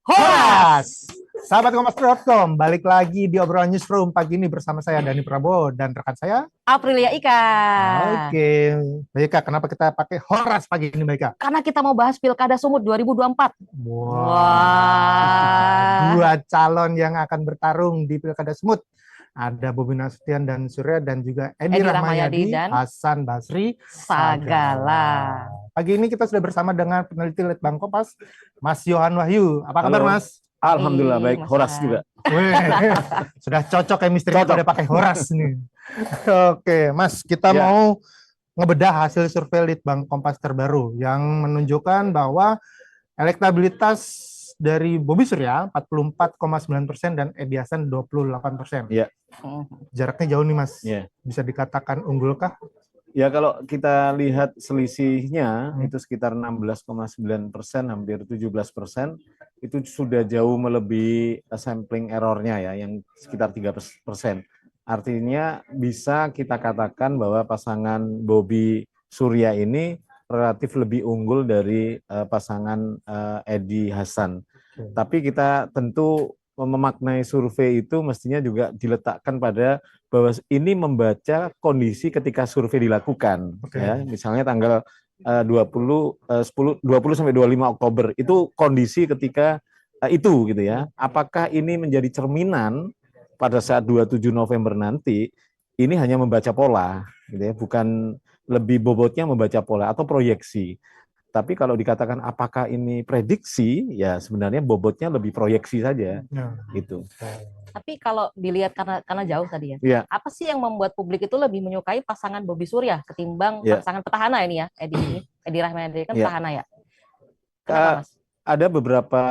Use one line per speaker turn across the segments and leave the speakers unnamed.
Horas! Sahabat Kompas.com, balik lagi di obrolan newsroom pagi ini bersama saya Dani Prabowo dan rekan saya.
Aprilia Ika.
Oke, baik Kak, kenapa kita pakai Horas pagi ini, baik Kak?
Karena kita mau bahas Pilkada Sumut 2024.
Wah, dua calon yang akan bertarung di Pilkada Sumut. Ada Bobi Nasution dan Surya dan juga Edi Rahmayadi,
dan
Hasan Basri
Sagala.
Pagi ini kita sudah bersama dengan peneliti Litbang Kompas, Mas Yohan Wahyu. Apa kabar,
Halo.
Mas?
Alhamdulillah baik, Horas juga.
Weh, sudah cocok chemistry pada pakai Horas nih. Oke, Mas, kita mau ngebedah hasil survei Litbang Kompas terbaru yang menunjukkan bahwa elektabilitas dari Bobi Surya 44,9% dan Edi Hasan 28%.
Iya.
Jaraknya jauh nih, Mas.
Iya.
Bisa dikatakan unggul kah?
Ya kalau kita lihat selisihnya itu sekitar 16,9%, hampir 17%, itu sudah jauh melebihi sampling errornya ya, yang sekitar 3%. Artinya bisa kita katakan bahwa pasangan Bobi Surya ini relatif lebih unggul dari pasangan Edi Hasan. Tapi kita tentu memaknai survei itu mestinya juga diletakkan pada bahwa ini membaca kondisi ketika survei dilakukan. Ya, misalnya tanggal 20 sampai 25 Oktober itu kondisi ketika itu gitu ya. Apakah ini menjadi cerminan pada saat 27 November nanti? Ini hanya membaca pola gitu ya, bukan lebih bobotnya membaca pola atau proyeksi. Tapi kalau dikatakan apakah ini prediksi, ya sebenarnya bobotnya lebih proyeksi saja, gitu.
Tapi kalau dilihat karena jauh tadi
ya,
apa sih yang membuat publik itu lebih menyukai pasangan Bobi Surya ketimbang pasangan petahana ini ya, Edi Rahmayadi kan petahana ya? Kenapa, Mas?
Ada beberapa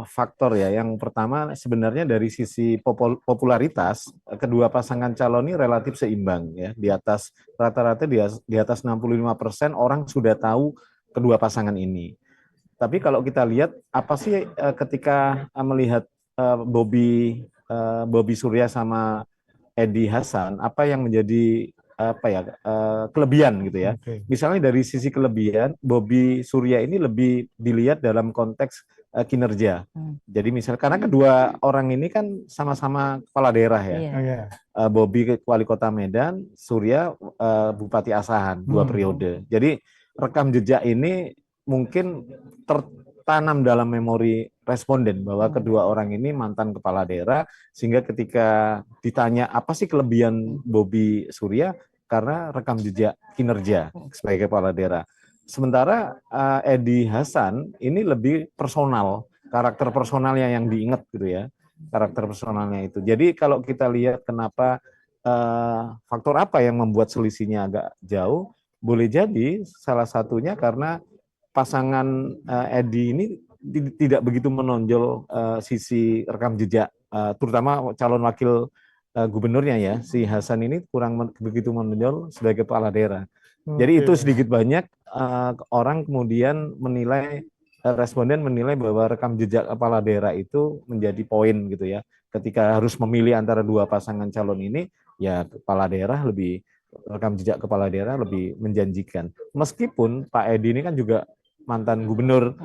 faktor ya. Yang pertama sebenarnya dari sisi popularitas kedua pasangan calon ini relatif seimbang ya. Di atas rata-rata di atas 65% orang sudah tahu kedua pasangan ini. Tapi kalau kita lihat apa sih ketika melihat Bobi Surya sama Edi Hasan, apa yang menjadi kelebihan gitu ya. Misalnya dari sisi kelebihan, Bobi Surya ini lebih dilihat dalam konteks kinerja. Jadi misalnya karena kedua orang ini kan sama-sama kepala daerah ya. Bobi wali kota Medan, Surya Bupati Asahan 2 periode. Jadi rekam jejak ini mungkin tertanam dalam memori responden bahwa kedua orang ini mantan kepala daerah, sehingga ketika ditanya apa sih kelebihan Bobi Surya, karena rekam jejak kinerja sebagai kepala daerah. Sementara Edi Hasan ini lebih personal, karakter personalnya yang diingat gitu ya, karakter personalnya itu. Jadi kalau kita lihat kenapa faktor apa yang membuat selisihnya agak jauh, boleh jadi salah satunya karena pasangan Edi ini tidak begitu menonjol sisi rekam jejak, terutama calon wakil gubernurnya ya, si Hasan ini kurang begitu menonjol sebagai kepala daerah. Jadi itu sedikit banyak orang kemudian menilai, responden menilai bahwa rekam jejak kepala daerah itu menjadi poin gitu ya. Ketika harus memilih antara dua pasangan calon ini, ya kepala daerah lebih, rekam jejak kepala daerah lebih menjanjikan. Meskipun Pak Edi ini kan juga mantan gubernur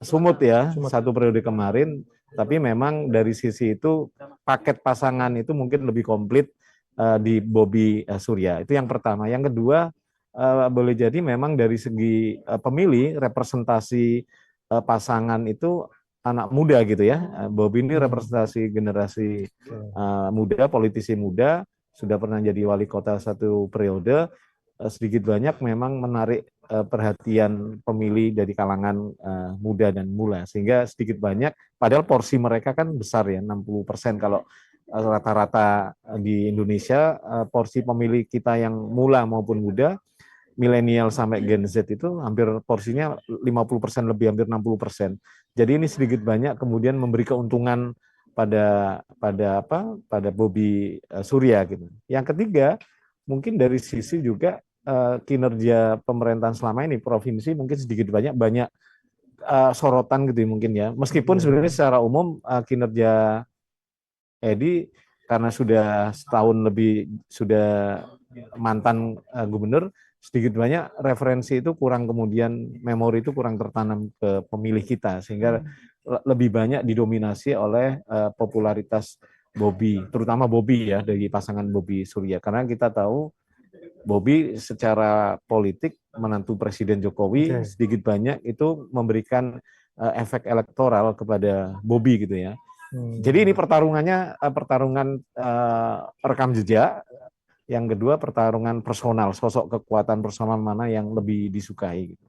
Sumut ya, satu periode kemarin, tapi memang dari sisi itu paket pasangan itu mungkin lebih komplit di Bobi Surya. Itu yang pertama. Yang kedua, boleh jadi memang dari segi pemilih representasi pasangan itu anak muda gitu ya. Bobi ini representasi generasi muda, politisi muda, sudah pernah jadi wali kota 1 periode, sedikit banyak memang menarik perhatian pemilih dari kalangan muda dan mula, sehingga sedikit banyak, padahal porsi mereka kan besar ya, 60% kalau rata-rata di Indonesia, porsi pemilih kita yang mula maupun muda, milenial sampai Gen Z itu hampir porsinya 50% lebih, hampir 60%. Jadi ini sedikit banyak kemudian memberi keuntungan pada Bobi Surya gitu. Yang ketiga, mungkin dari sisi juga kinerja pemerintahan selama ini, provinsi mungkin sedikit banyak sorotan gitu mungkin ya. Meskipun sebenarnya secara umum kinerja Edi karena sudah setahun lebih sudah mantan gubernur, sedikit banyak referensi itu kurang, kemudian memori itu kurang tertanam ke pemilih kita, sehingga lebih banyak didominasi oleh popularitas Bobi, terutama Bobi ya, dari pasangan Bobi Surya. Karena kita tahu Bobi secara politik menantu Presiden Jokowi sedikit banyak itu memberikan efek elektoral kepada Bobi gitu ya. Jadi ini pertarungannya pertarungan rekam jejak. Yang kedua pertarungan personal, sosok kekuatan personal mana yang lebih disukai. Gitu.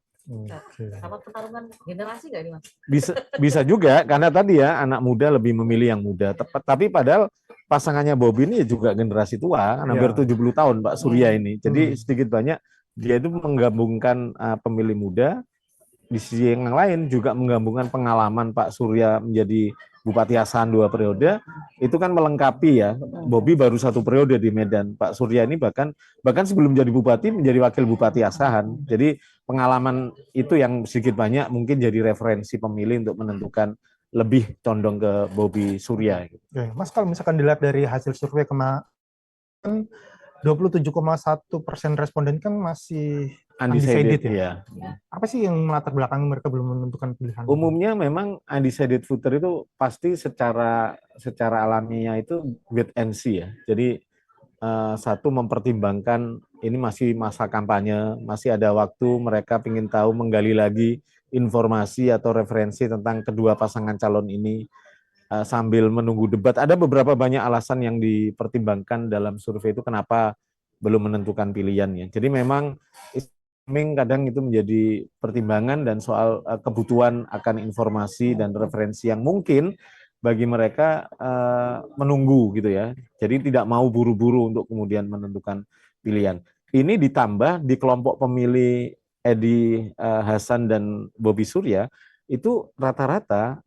Sama pertarungan generasi nggak ini Mas?
Bisa juga, karena tadi ya anak muda lebih memilih yang muda. Tapi padahal pasangannya Bobi ini juga generasi tua, hampir 70 tahun Pak Surya ini. Jadi sedikit banyak dia itu menggabungkan pemilih muda, di sisi yang lain juga menggabungkan pengalaman Pak Surya menjadi Bupati Asahan 2 periode, itu kan melengkapi ya. Bobi baru 1 periode di Medan. Pak Surya ini bahkan sebelum jadi bupati menjadi wakil Bupati Asahan. Jadi pengalaman itu yang sedikit banyak mungkin jadi referensi pemilih untuk menentukan lebih condong ke Bobi Surya.
Oke, Mas, kalau misalkan dilihat dari hasil survei kemarin, 27,1% responden kan masih undecided ya. Apa sih yang melatar belakangi mereka belum menentukan pilihan?
Umumnya memang undecided voter itu pasti secara alamiah itu wait and see ya. Jadi satu mempertimbangkan ini masih masa kampanye, masih ada waktu, mereka ingin tahu, menggali lagi informasi atau referensi tentang kedua pasangan calon ini sambil menunggu debat. Ada beberapa banyak alasan yang dipertimbangkan dalam survei itu kenapa belum menentukan pilihannya. Jadi memang kadang itu menjadi pertimbangan, dan soal kebutuhan akan informasi dan referensi yang mungkin bagi mereka menunggu gitu ya. Jadi tidak mau buru-buru untuk kemudian menentukan pilihan. Ini ditambah di kelompok pemilih Edi Hasan dan Bobi Surya itu rata-rata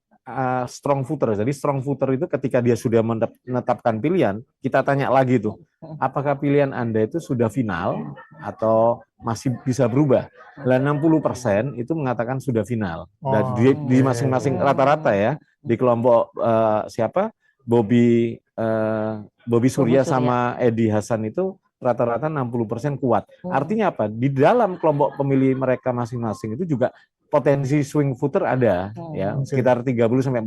strong voter. Jadi strong voter itu ketika dia sudah menetapkan pilihan, kita tanya lagi tuh, apakah pilihan Anda itu sudah final atau masih bisa berubah? Lah 60% itu mengatakan sudah final. Dan di masing-masing rata-rata ya, di kelompok Bobi Surya sama Edi Hasan itu rata-rata 60% kuat. Artinya apa? Di dalam kelompok pemilih mereka masing-masing itu juga potensi swing voter ada ya, sekitar 30-40%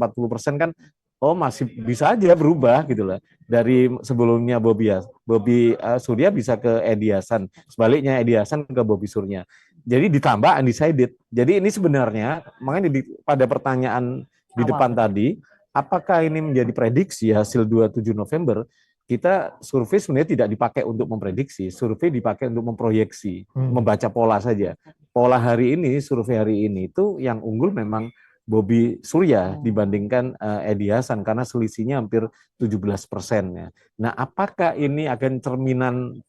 kan masih bisa aja berubah gitu loh. Dari sebelumnya Bobi Surya bisa ke Edi Hasan, sebaliknya Edi Hasan ke Bobi Surya. Jadi ditambah undecided. Jadi ini sebenarnya makanya pada pertanyaan di depan tadi, apakah ini menjadi prediksi hasil 27 November? Kita survei sebenarnya tidak dipakai untuk memprediksi, survei dipakai untuk memproyeksi, membaca pola saja. Pola hari ini, survei hari ini itu yang unggul memang Bobi Surya dibandingkan Edi Hasan karena selisihnya hampir 17% ya. Nah, apakah ini akan cerminan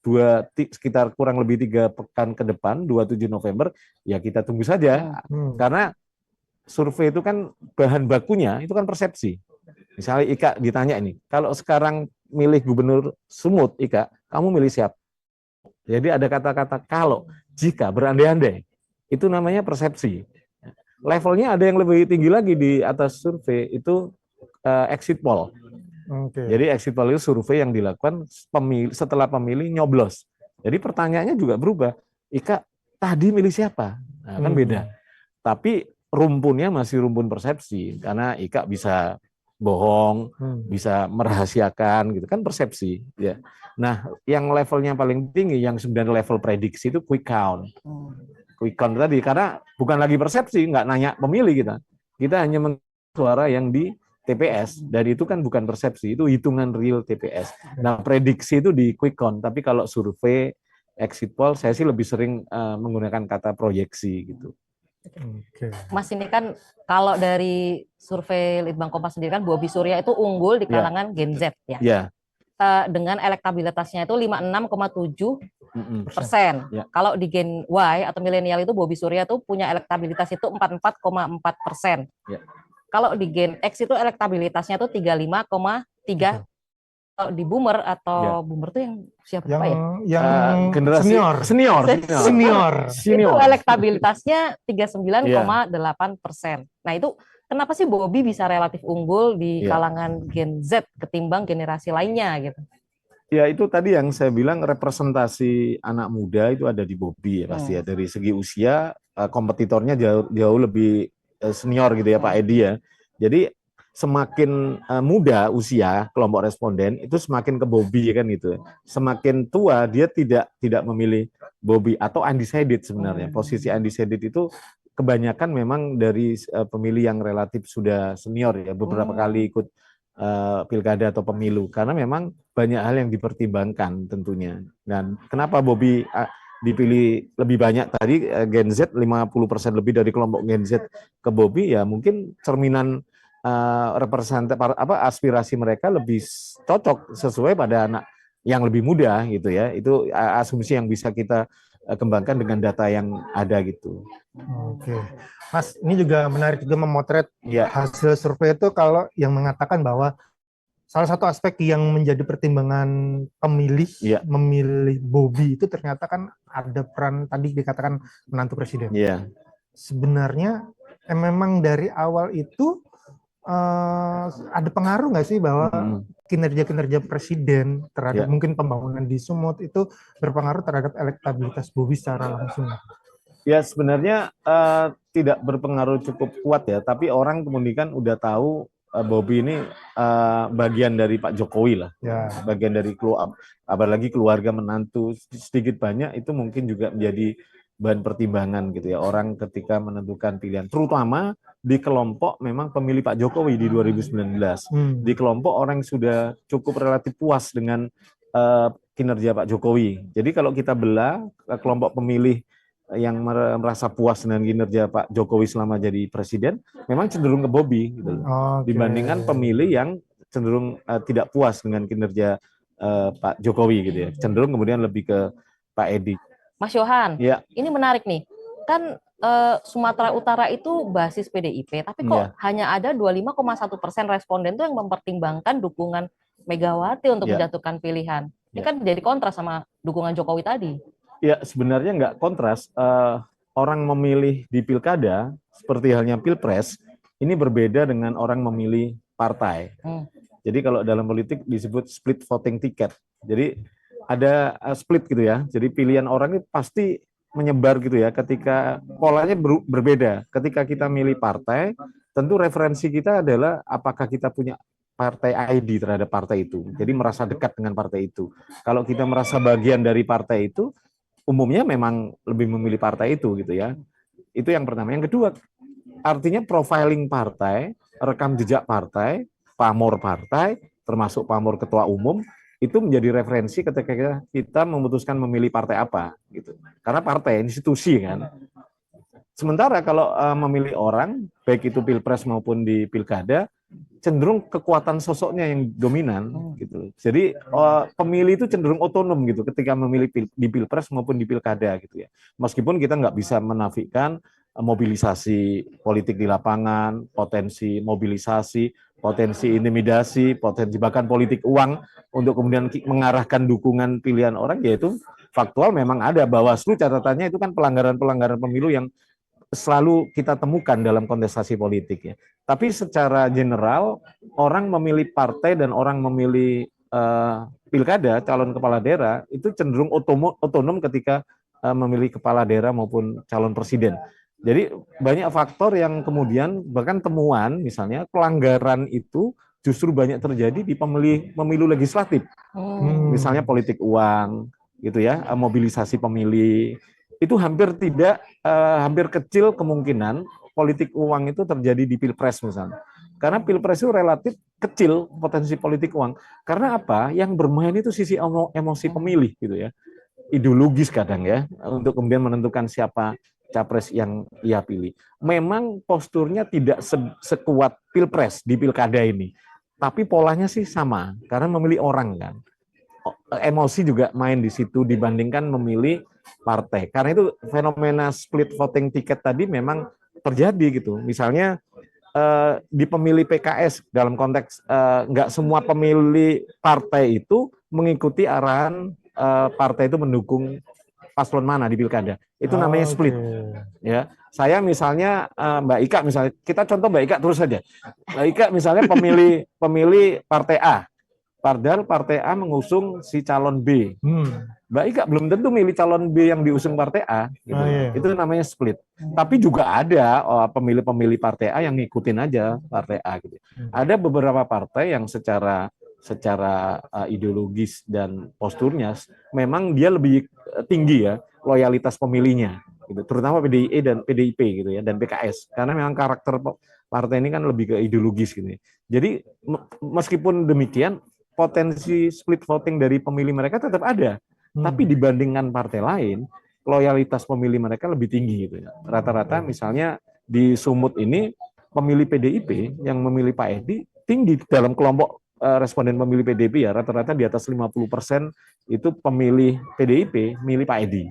sekitar kurang lebih 3 pekan ke depan, 27 November? Ya kita tunggu saja. Karena survei itu kan bahan bakunya itu kan persepsi. Misalnya Ika ditanya ini, kalau sekarang milih gubernur Sumut, Ika, kamu milih siapa? Jadi ada kata-kata kalau, jika, berandai-andai. Itu namanya persepsi. Levelnya ada yang lebih tinggi lagi di atas survei, itu exit poll. Jadi exit poll itu survei yang dilakukan setelah pemilih nyoblos. Jadi pertanyaannya juga berubah. Ika, tadi milih siapa? Nah, kan beda. Tapi rumpunnya masih rumpun persepsi, karena Ika bisa bohong, bisa merahasiakan gitu kan, persepsi ya. Nah, yang levelnya paling tinggi yang sebenarnya level prediksi itu quick count. Quick count tadi karena bukan lagi persepsi, nggak nanya pemilih kita hanya menghitung suara yang di TPS, dan itu kan bukan persepsi, itu hitungan real TPS. Nah, prediksi itu di quick count, tapi kalau survei exit poll saya sih lebih sering menggunakan kata proyeksi gitu.
Mas, ini kan kalau dari survei Litbang Kompas sendiri kan Bobi Surya itu unggul di kalangan Gen Z ya. Dengan elektabilitasnya itu 56,7%. Kalau di Gen Y atau milenial itu Bobi Surya itu punya elektabilitas itu 44,4%. Kalau di Gen X itu elektabilitasnya itu 35,3%. Kalau di boomer atau boomer tuh yang siapa
yang,
Pak ya?
Yang
generasi senior.
Itu elektabilitasnya 39,8%. Nah, itu kenapa sih Bobi bisa relatif unggul di kalangan Gen Z ketimbang generasi lainnya gitu?
Ya itu tadi yang saya bilang representasi anak muda itu ada di Bobby ya pasti ya, dari segi usia kompetitornya jauh lebih senior gitu ya Pak Edi ya. Jadi semakin muda usia kelompok responden itu semakin ke Bobby kan gitu. Semakin tua dia tidak memilih Bobby atau undecided sebenarnya. Posisi undecided itu kebanyakan memang dari pemilih yang relatif sudah senior ya, beberapa kali ikut pilkada atau pemilu, karena memang banyak hal yang dipertimbangkan tentunya. Dan kenapa Bobby dipilih lebih banyak tadi, Gen Z 50% lebih dari kelompok Gen Z ke Bobby, ya mungkin cerminan representatif aspirasi mereka lebih cocok sesuai pada anak yang lebih muda gitu ya. Itu asumsi yang bisa kita kembangkan dengan data yang ada gitu.
Oke, Mas, ini juga menarik juga memotret
Ya.
hasil survei itu kalau yang mengatakan bahwa salah satu aspek yang menjadi pertimbangan pemilih memilih Bobby itu ternyata kan ada peran tadi dikatakan menantu presiden.
Iya.
Sebenarnya memang dari awal itu ada pengaruh nggak sih bahwa kinerja-kinerja presiden terhadap mungkin pembangunan di Sumut itu berpengaruh terhadap elektabilitas Bobby secara langsung?
Ya sebenarnya tidak berpengaruh cukup kuat ya, tapi orang kemudian udah tahu Bobby ini bagian dari Pak Jokowi lah, bagian dari apalagi keluarga menantu sedikit banyak itu mungkin juga menjadi bahan pertimbangan gitu ya orang ketika menentukan pilihan, terutama di kelompok memang pemilih Pak Jokowi di 2019, di kelompok orang yang sudah cukup relatif puas dengan kinerja Pak Jokowi. Jadi kalau kita belah kelompok pemilih yang merasa puas dengan kinerja Pak Jokowi selama jadi presiden, memang cenderung ke Bobby gitu. Dibandingkan pemilih yang cenderung tidak puas dengan kinerja Pak Jokowi gitu ya, cenderung kemudian lebih ke Pak Edi.
Mas Yohan, ini menarik nih, kan Sumatera Utara itu basis PDIP, tapi kok hanya ada 25,1% responden tuh yang mempertimbangkan dukungan Megawati untuk menjatuhkan pilihan. Ini kan jadi kontras sama dukungan Jokowi tadi.
Ya sebenarnya nggak kontras, orang memilih di pilkada seperti halnya pilpres ini berbeda dengan orang memilih partai. Jadi kalau dalam politik disebut split voting ticket. Jadi ada split gitu ya. Jadi pilihan orang itu pasti menyebar gitu ya. Ketika polanya berbeda. Ketika kita milih partai, tentu referensi kita adalah apakah kita punya partai ID terhadap partai itu. Jadi merasa dekat dengan partai itu. Kalau kita merasa bagian dari partai itu, umumnya memang lebih memilih partai itu gitu ya. Itu yang pertama. Yang kedua, artinya profiling partai, rekam jejak partai, pamor partai, termasuk pamor ketua umum, itu menjadi referensi ketika kita memutuskan memilih partai apa gitu. Karena partai institusi kan. Sementara kalau memilih orang, baik itu pilpres maupun di pilkada, cenderung kekuatan sosoknya yang dominan gitu. Jadi pemilih itu cenderung otonom gitu ketika memilih di pilpres maupun di pilkada gitu ya. Meskipun kita nggak bisa menafikan mobilisasi politik di lapangan, potensi mobilisasi, potensi intimidasi, potensi bahkan politik uang untuk kemudian mengarahkan dukungan pilihan orang, yaitu faktual memang ada. Bawaslu catatannya itu kan pelanggaran-pelanggaran pemilu yang selalu kita temukan dalam kontestasi politik ya. Tapi secara general orang memilih partai dan orang memilih pilkada calon kepala daerah itu cenderung otonom ketika memilih kepala daerah maupun calon presiden. Jadi banyak faktor yang kemudian bahkan temuan misalnya pelanggaran itu justru banyak terjadi di pemilu legislatif. Misalnya politik uang gitu ya, mobilisasi pemilih. Itu hampir kecil kemungkinan politik uang itu terjadi di pilpres misalnya. Karena pilpres itu relatif kecil potensi politik uang. Karena apa? Yang bermain itu sisi emosi pemilih gitu ya. Ideologis kadang ya, untuk kemudian menentukan siapa capres yang ia pilih. Memang posturnya tidak sekuat pilpres di pilkada ini. Tapi polanya sih sama, karena memilih orang kan. Emosi juga main di situ dibandingkan memilih partai. Karena itu fenomena split voting ticket tadi memang terjadi gitu. Misalnya di pemilih PKS dalam konteks nggak semua pemilih partai itu mengikuti arahan partai itu mendukung paslon mana di pilkada. Itu namanya split. Ya, saya misalnya Mbak Ika misalnya, kita contoh Mbak Ika terus saja. Mbak Ika misalnya pemilih partai A. Padahal Partai A mengusung si calon B. Mbak Ika belum tentu milih calon B yang diusung Partai A. Gitu. Itu namanya split. Tapi juga ada pemilih-pemilih Partai A yang ngikutin aja Partai A. Gitu. Ada beberapa partai yang secara ideologis dan posturnya memang dia lebih tinggi ya loyalitas pemilihnya. Gitu. Terutama PDIE dan PDIP gitu ya dan PKS. Karena memang karakter partai ini kan lebih ke ideologis gitu. Jadi meskipun demikian potensi split voting dari pemilih mereka tetap ada, tapi dibandingkan partai lain, loyalitas pemilih mereka lebih tinggi gitu ya. Rata-rata misalnya di Sumut ini pemilih PDIP yang memilih Pak Edi tinggi dalam kelompok responden pemilih PDIP ya, rata-rata di atas 50% itu pemilih PDIP milih Pak Edi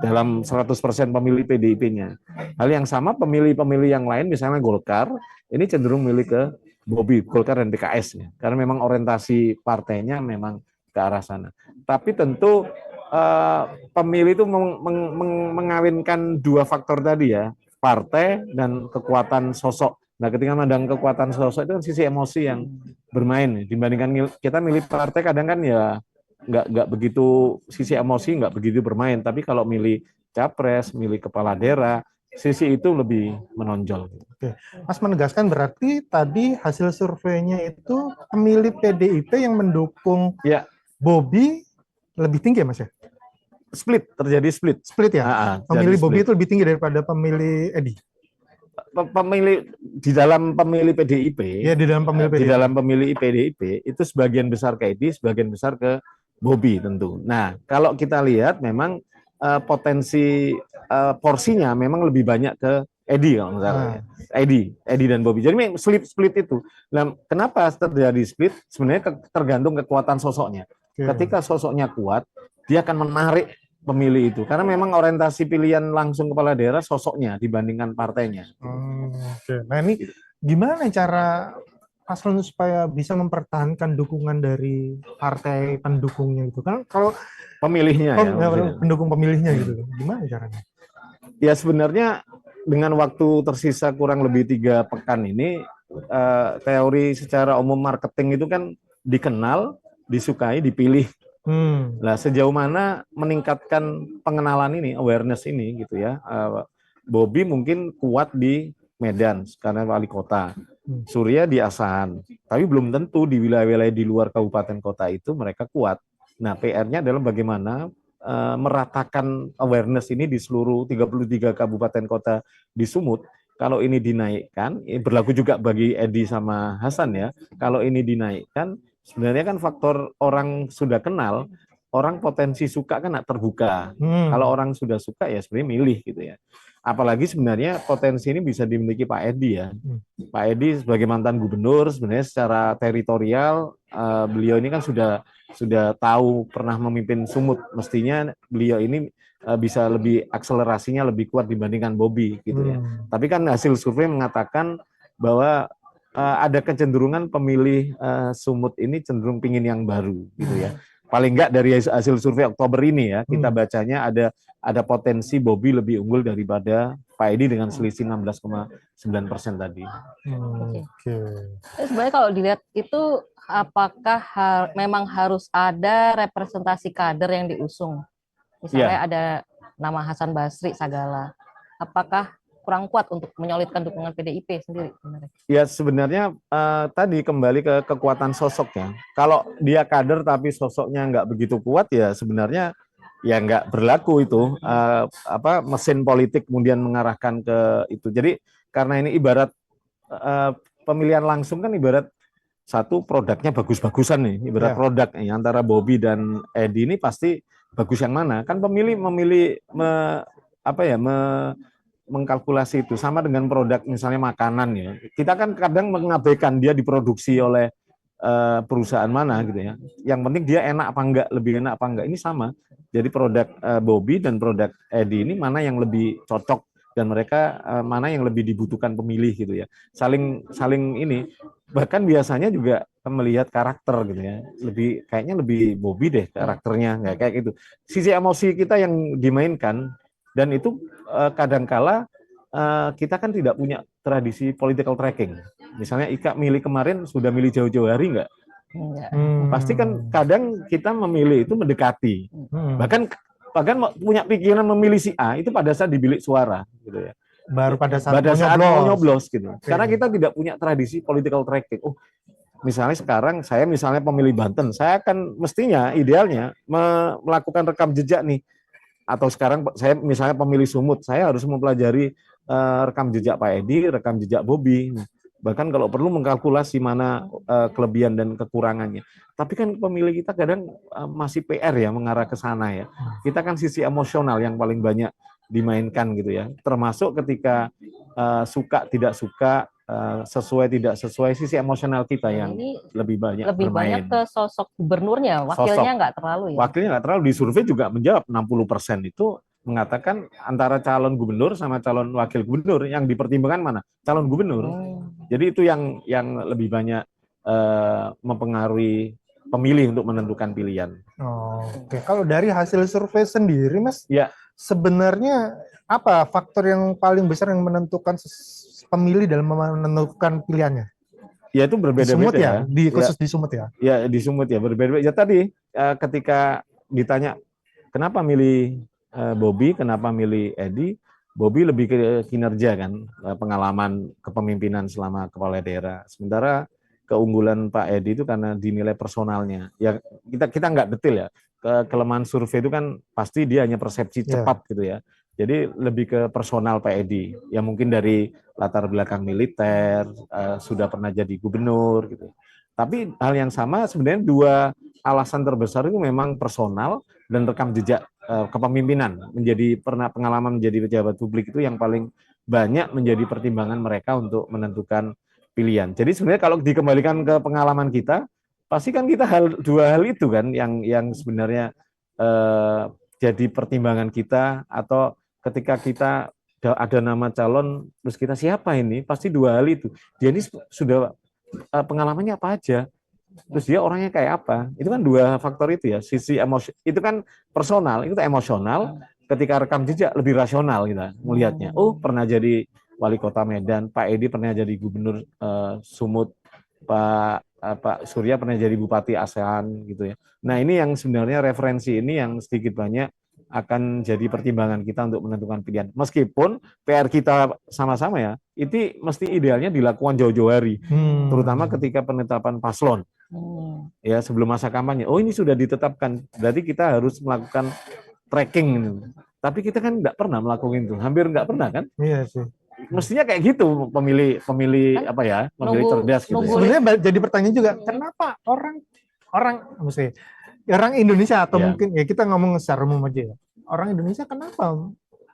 dalam 100% pemilih PDIP-nya. Hal yang sama pemilih-pemilih yang lain misalnya Golkar ini cenderung milih ke Bobi, Golkar dan PKS ya. Karena memang orientasi partainya memang ke arah sana. Tapi tentu pemilih itu mengawinkan dua faktor tadi ya, partai dan kekuatan sosok. Nah, ketika memandang kekuatan sosok itu kan sisi emosi yang bermain. Dibandingkan kita milih partai kadang kan ya nggak begitu sisi emosi nggak begitu bermain. Tapi kalau milih capres, milih kepala daerah, sisi itu lebih menonjol.
Oke, Mas menegaskan berarti tadi hasil surveinya itu pemilih PDIP yang mendukung
ya
Bobi lebih tinggi ya Mas ya?
Terjadi split.
Split ya? Pemilih Bobi itu lebih tinggi daripada pemilih Edi?
Pemilih di dalam pemilih PDIP,
ya di dalam pemilih PDIP.
Di dalam pemilih PDIP itu sebagian besar ke Edi, sebagian besar ke Bobi tentu. Nah, kalau kita lihat memang potensi porsinya memang lebih banyak ke Edi kalau misalnya. Edi dan Bobi. Jadi split itu. Nah, kenapa terjadi split? Sebenarnya tergantung kekuatan sosoknya. Ketika sosoknya kuat, dia akan menarik pemilih itu. Karena memang orientasi pilihan langsung kepala daerah sosoknya dibandingkan partainya.
Nah ini gimana cara paslon supaya bisa mempertahankan dukungan dari partai pendukungnya gitu kan? Kalau
pemilihnya
pendukung pemilihnya gitu, gimana caranya?
Ya sebenarnya dengan waktu tersisa kurang lebih 3 pekan ini, teori secara umum marketing itu kan dikenal, disukai, dipilih. Nah, sejauh mana meningkatkan pengenalan ini, awareness ini gitu ya. Bobi mungkin kuat di Medan karena wali kota. Surya di Asahan. Tapi belum tentu di wilayah-wilayah di luar kabupaten kota itu mereka kuat. Nah, PR-nya adalah bagaimana meratakan awareness ini di seluruh 33 kabupaten kota di Sumut. Kalau ini dinaikkan, berlaku juga bagi Edi sama Hasan ya. Kalau ini dinaikkan, sebenarnya kan faktor orang sudah kenal, orang potensi suka kan terbuka. Kalau orang sudah suka ya sebenarnya milih gitu ya. Apalagi sebenarnya potensi ini bisa dimiliki Pak Edi ya. Pak Edi sebagai mantan gubernur sebenarnya secara teritorial beliau ini kan sudah tahu pernah memimpin Sumut. Mestinya beliau ini bisa lebih akselerasinya lebih kuat dibandingkan Bobi gitu ya. Tapi kan hasil survei mengatakan bahwa ada kecenderungan pemilih Sumut ini cenderung pingin yang baru gitu ya. Paling enggak dari hasil survei Oktober ini ya, kita bacanya ada potensi Bobi lebih unggul daripada Pak Edi dengan selisih 16,9% tadi.
Sebenarnya kalau dilihat itu apakah memang harus ada representasi kader yang diusung? Misalnya ada nama Hasan Basri Sagala. Apakah kurang kuat untuk menyolidkan dukungan PDIP sendiri sebenarnya?
Ya sebenarnya tadi kembali ke kekuatan sosoknya. Kalau dia kader tapi sosoknya nggak begitu kuat ya sebenarnya ya nggak berlaku itu mesin politik kemudian mengarahkan ke itu. Jadi karena ini ibarat pemilihan langsung kan ibarat satu produknya bagus-bagusan nih, ibarat produk antara Bobi dan Edi ini pasti bagus yang mana? Kan pemilih memilih mengkalkulasi itu sama dengan produk misalnya makanan ya. Kita kan kadang mengabaikan dia diproduksi oleh perusahaan mana gitu ya. Yang penting dia enak apa enggak, lebih enak apa enggak. Ini sama. Jadi produk Bobi dan produk Edi ini mana yang lebih cocok dan mereka mana yang lebih dibutuhkan pemilih gitu ya. Saling ini bahkan biasanya juga melihat karakter gitu ya. Kayaknya lebih Bobi deh karakternya nggak kayak gitu. Sisi emosi kita yang dimainkan. Dan itu kadangkala kita kan tidak punya tradisi political tracking. Misalnya Ika milih kemarin sudah milih jauh-jauh hari nggak?
Enggak.
Pasti kan kadang kita memilih itu mendekati. Bahkan punya pikiran memilih si A itu pada saat di bilik suara gitu ya.
Baru pada saat
mau nyoblos gitu. Karena kita tidak punya tradisi political tracking. Oh, misalnya sekarang saya misalnya pemilih Banten, saya akan mestinya idealnya melakukan rekam jejak nih. Atau sekarang saya misalnya pemilih Sumut, saya harus mempelajari rekam jejak Pak Edi, rekam jejak Bobi. Bahkan kalau perlu mengkalkulasi mana kelebihan dan kekurangannya. Tapi kan pemilih kita kadang masih PR ya mengarah ke sana ya. Kita kan sisi emosional yang paling banyak dimainkan gitu ya. Termasuk ketika suka tidak suka, sesuai tidak sesuai, sisi emosional kita yang
Ini
lebih banyak
lebih
bermain.
banyak ke sosok gubernurnya, wakilnya nggak terlalu ya.
Wakilnya nggak terlalu, di survei juga menjawab 60% itu mengatakan antara calon gubernur sama calon wakil gubernur yang dipertimbangkan mana? Calon gubernur. Jadi itu yang lebih banyak mempengaruhi pemilih untuk menentukan pilihan.
Oke. Kalau dari hasil survei sendiri, Mas,
ya,
sebenarnya apa faktor yang paling besar yang menentukan pemilih dalam menentukan pilihannya?
Ya itu berbeda-beda ya.
Khusus di Sumut ya.
Ya di Sumut ya berbeda-beda. Ya tadi ketika ditanya kenapa milih Bobi, kenapa milih Edi, Bobi lebih ke kinerja kan, pengalaman kepemimpinan selama kepala daerah. Sementara keunggulan Pak Edi itu karena dinilai personalnya. Ya kita nggak detail ya. Kelemahan survei itu kan pasti dia hanya persepsi cepat gitu ya. Jadi lebih ke personal Pak Edi. Ya mungkin dari latar belakang militer, sudah pernah jadi gubernur gitu. Tapi hal yang sama sebenarnya dua alasan terbesar itu memang personal dan rekam jejak kepemimpinan. Pengalaman menjadi pejabat publik itu yang paling banyak menjadi pertimbangan mereka untuk menentukan pilihan. Jadi sebenarnya kalau dikembalikan ke pengalaman kita, pasti kan kita dua hal itu kan yang sebenarnya jadi pertimbangan kita, atau ketika kita ada nama calon terus kita siapa ini, pasti dua hal itu. Dia ini sudah pengalamannya apa aja, terus dia orangnya kayak apa, itu kan dua faktor itu ya. Sisi emosi itu kan personal, itu emosional. Ketika rekam jejak lebih rasional kita melihatnya. Oh, pernah jadi wali kota Medan, Pak Edi pernah jadi gubernur Sumut, Pak Surya pernah jadi bupati ASEAN gitu ya. Nah ini yang sebenarnya referensi ini yang sedikit banyak akan jadi pertimbangan kita untuk menentukan pilihan. Meskipun PR kita sama-sama ya, itu mesti idealnya dilakukan jauh-jauh hari, terutama ketika penetapan paslon. Ya sebelum masa kampanye. Oh ini sudah ditetapkan, berarti kita harus melakukan tracking. Tapi kita kan nggak pernah melakukan itu, hampir nggak pernah kan?
Iya sih.
Mestinya kayak gitu pemilih
kan,
apa ya, pemilih cerdas gitu.
Sebenarnya jadi pertanyaan juga, kenapa orang Indonesia atau mungkin ya kita ngomong secara umum aja ya, orang Indonesia kenapa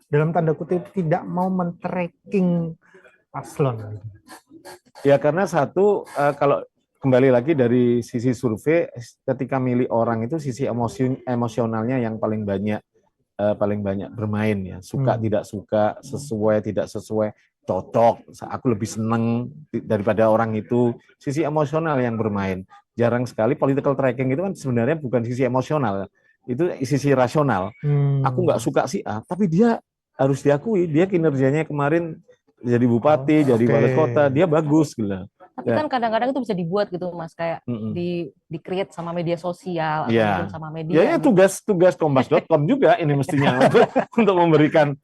dalam tanda kutip tidak mau men-tracking paslon?
Ya karena satu, kalau kembali lagi dari sisi survei, ketika milih orang itu sisi emosionalnya yang paling banyak bermain ya. Suka tidak suka, sesuai tidak sesuai, cocok, aku lebih seneng daripada orang itu. Sisi emosional yang bermain. Jarang sekali political tracking itu kan sebenarnya bukan sisi emosional, itu sisi rasional. Aku nggak suka si A, tapi dia harus diakui, dia kinerjanya kemarin jadi bupati, jadi wali kota, dia bagus gitu.
Tapi kan kadang-kadang itu bisa dibuat gitu Mas, kayak di-create sama media sosial atau mungkin sama media.
Ya tugas kompas.com juga ini mestinya untuk memberikan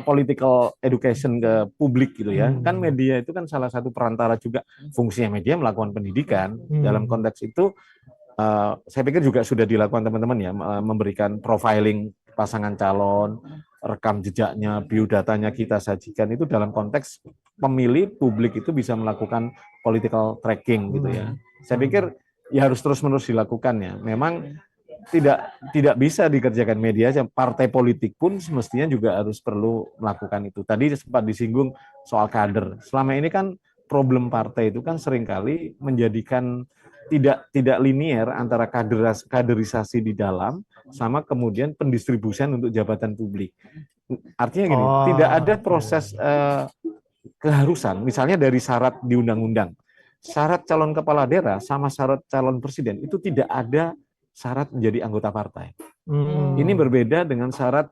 political education ke publik gitu ya. Kan media itu kan salah satu perantara juga, fungsinya media melakukan pendidikan. Dalam konteks itu saya pikir juga sudah dilakukan teman-teman ya, memberikan profiling pasangan calon, rekam jejaknya, biodatanya kita sajikan, itu dalam konteks pemilih publik itu bisa melakukan political tracking gitu ya. Saya pikir ya harus terus-menerus dilakukan ya. Memang tidak bisa dikerjakan media aja, partai politik pun semestinya juga harus perlu melakukan itu. Tadi sempat disinggung soal kader. Selama ini kan problem partai itu kan seringkali menjadikan tidak linier antara kaderisasi di dalam sama kemudian pendistribusian untuk jabatan publik. Artinya gini, tidak ada proses keharusan, misalnya dari syarat di undang-undang. Syarat calon kepala daerah sama syarat calon presiden itu tidak ada syarat menjadi anggota partai. Ini berbeda dengan syarat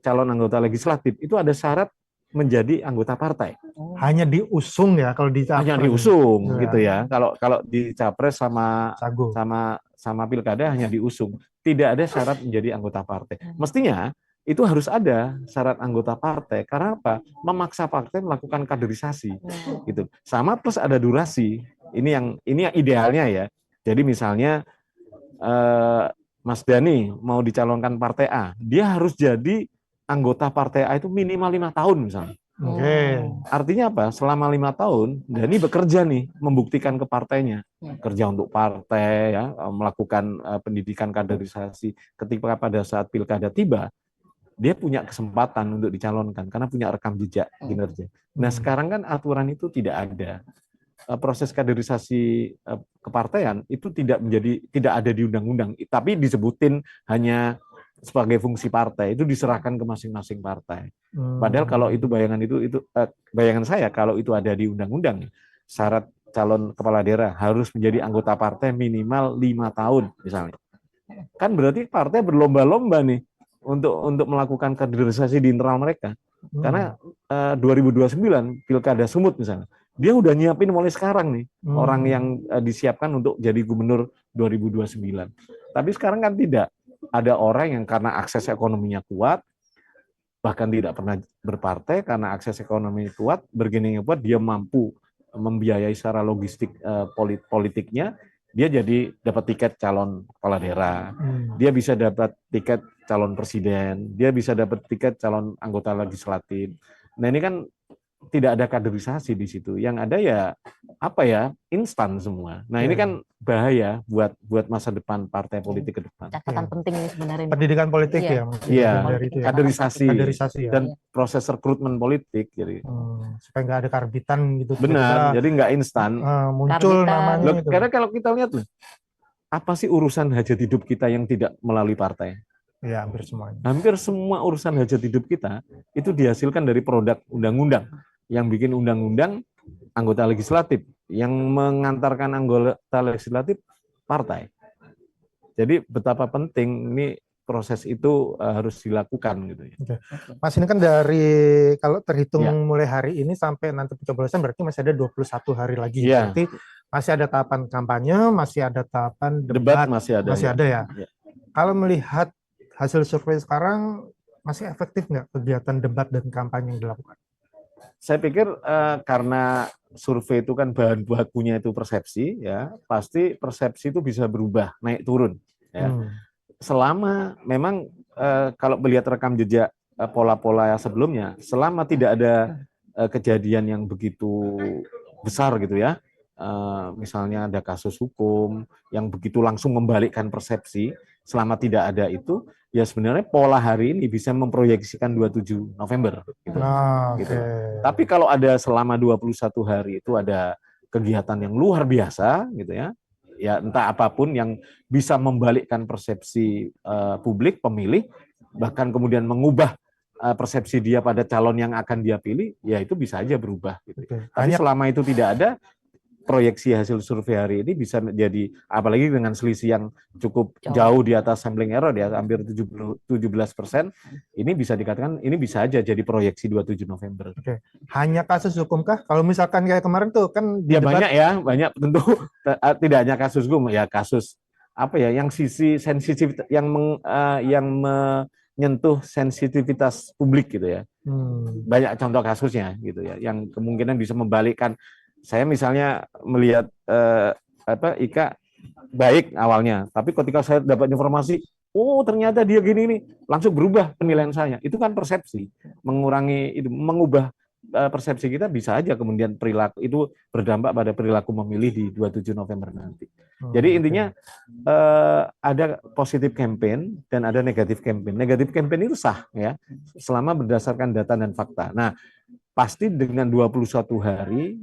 calon anggota legislatif, itu ada syarat menjadi anggota partai.
hanya diusung ya kalau di
hanya
capres.
diusung
Ya.
gitu ya. Kalau di capres sama
Cagup.
sama pilkada hanya diusung, tidak ada syarat menjadi anggota partai. Mestinya itu harus ada syarat anggota partai, karena apa? Memaksa partai melakukan kaderisasi gitu. Sama plus ada durasi. Ini yang idealnya ya. Jadi misalnya Mas Dani mau dicalonkan partai A, dia harus jadi anggota partai A itu minimal 5 tahun misalnya.
Oke.
Artinya apa? Selama 5 tahun, Dani bekerja nih, membuktikan ke partainya, kerja untuk partai, ya, melakukan pendidikan kaderisasi. Ketika pada saat pilkada tiba, dia punya kesempatan untuk dicalonkan karena punya rekam jejak kinerja. Nah, sekarang kan aturan itu tidak ada. Proses kaderisasi kepartaian itu tidak ada di undang-undang, tapi disebutin hanya sebagai fungsi partai, itu diserahkan ke masing-masing partai. Padahal kalau itu bayangan saya kalau itu ada di undang-undang, syarat calon kepala daerah harus menjadi anggota partai minimal 5 tahun misalnya. Kan berarti partai berlomba-lomba nih untuk melakukan kaderisasi di internal mereka. Karena 2029 Pilkada Sumut misalnya, dia udah nyiapin mulai sekarang nih orang yang disiapkan untuk jadi gubernur 2029. Tapi sekarang kan tidak. Ada orang yang karena akses ekonominya kuat, bahkan tidak pernah berpartai karena akses ekonomi kuat, bergeningnya kuat, dia mampu membiayai secara logistik politiknya, dia jadi dapat tiket calon kepala daerah, dia bisa dapat tiket calon presiden, dia bisa dapat tiket calon anggota legislatif. Nah ini kan tidak ada kaderisasi di situ. Yang ada ya apa ya, instan semua. Nah ini kan bahaya buat masa depan partai politik ke depan.
Catatan penting ini sebenarnya.
Pendidikan politik ya.
Iya,
Ya.
kaderisasi
Ya.
dan proses rekrutmen politik. Jadi
supaya nggak ada karbitan gitu.
benar, jadi nggak instan.
Muncul namanya.
Loh, karena kalau kita lihat loh, apa sih urusan hajat hidup kita yang tidak melalui partai?
Ya, hampir semuanya.
Hampir semua urusan hajat hidup kita itu dihasilkan dari produk undang-undang. Yang bikin undang-undang anggota legislatif, yang mengantarkan anggota legislatif partai. Jadi betapa penting ini proses itu harus dilakukan gitu ya.
Oke. Mas, ini kan dari kalau terhitung mulai hari ini sampai nanti pencoblosan berarti masih ada 21 hari lagi.
Ya.
Berarti masih ada tahapan kampanye, masih ada tahapan debat
masih ada
ya. Kalau melihat hasil survei sekarang, masih efektif nggak kegiatan debat dan kampanye yang dilakukan?
Saya pikir karena survei itu kan bahan bakunya itu persepsi, ya pasti persepsi itu bisa berubah naik turun. Ya. Selama memang kalau melihat rekam jejak pola-pola yang sebelumnya, selama tidak ada kejadian yang begitu besar gitu ya, misalnya ada kasus hukum yang begitu langsung membalikkan persepsi, selama tidak ada itu, ya sebenarnya pola hari ini bisa memproyeksikan 27 November. Gitu. Gitu. Tapi kalau ada selama 21 hari itu ada kegiatan yang luar biasa, gitu ya, ya entah apapun yang bisa membalikkan persepsi publik, pemilih, bahkan kemudian mengubah persepsi dia pada calon yang akan dia pilih, ya itu bisa aja berubah. Gitu. Tapi selama itu tidak ada, proyeksi hasil survei hari ini bisa menjadi, apalagi dengan selisih yang cukup jauh di atas sampling error ya, hampir 17%, ini bisa dikatakan ini bisa aja jadi proyeksi 27 November.
Oke. Hanya kasus hukum kah? Kalau misalkan kayak kemarin tuh kan
ya banyak tentu tidak hanya kasus hukum ya, kasus apa ya yang sisi sensitif yang menyentuh sensitivitas publik gitu ya. Banyak contoh kasusnya gitu ya yang kemungkinan bisa membalikkan. Saya misalnya melihat Ika baik awalnya, tapi ketika saya dapat informasi, oh ternyata dia gini nih, langsung berubah penilaian saya. Itu kan persepsi, mengubah persepsi kita bisa aja kemudian perilaku itu berdampak pada perilaku memilih di 27 November nanti. Jadi intinya ada positif campaign dan ada negatif campaign. Negatif campaign itu sah ya, selama berdasarkan data dan fakta. Nah, pasti dengan 21 hari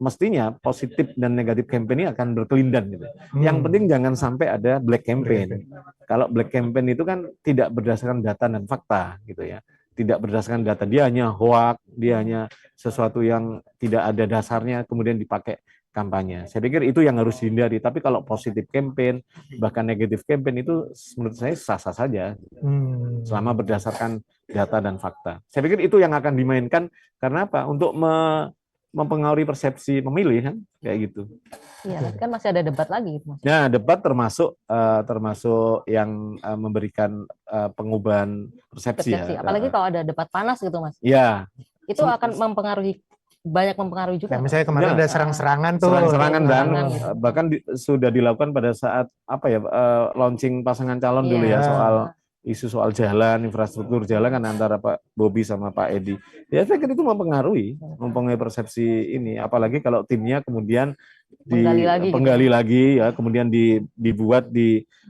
mestinya positif dan negatif campaign ini akan berkelindan gitu. Yang penting jangan sampai ada black campaign. Kalau black campaign itu kan tidak berdasarkan data dan fakta gitu ya. Tidak berdasarkan data, dia hanya hoax, dia hanya sesuatu yang tidak ada dasarnya kemudian dipakai kampanye. Saya pikir itu yang harus dihindari. Tapi kalau positif campaign bahkan negatif campaign itu menurut saya sah-sah saja. Selama berdasarkan data dan fakta. Saya pikir itu yang akan dimainkan karena apa? Untuk mempengaruhi persepsi pemilih kan, kayak gitu.
Iya, nanti kan masih ada debat lagi, Mas.
Nah, debat termasuk yang memberikan pengubahan persepsi
Persepsi.
ya.
Apalagi kalau ada debat panas gitu, Mas.
Ya,
Itu akan banyak mempengaruhi juga.
Kayak misalnya kemarin
Ya.
ada serang-serangan tuh.
serangan-serangan dan
Serangan.
bahkan sudah dilakukan pada saat launching pasangan calon dulu
Iya.
ya, soal isu soal jalan, infrastruktur jalan kan antara Pak Bobi sama Pak Edi. Ya saya kira itu mempengaruhi persepsi ini, apalagi kalau timnya kemudian
Penggali
lagi ya, kemudian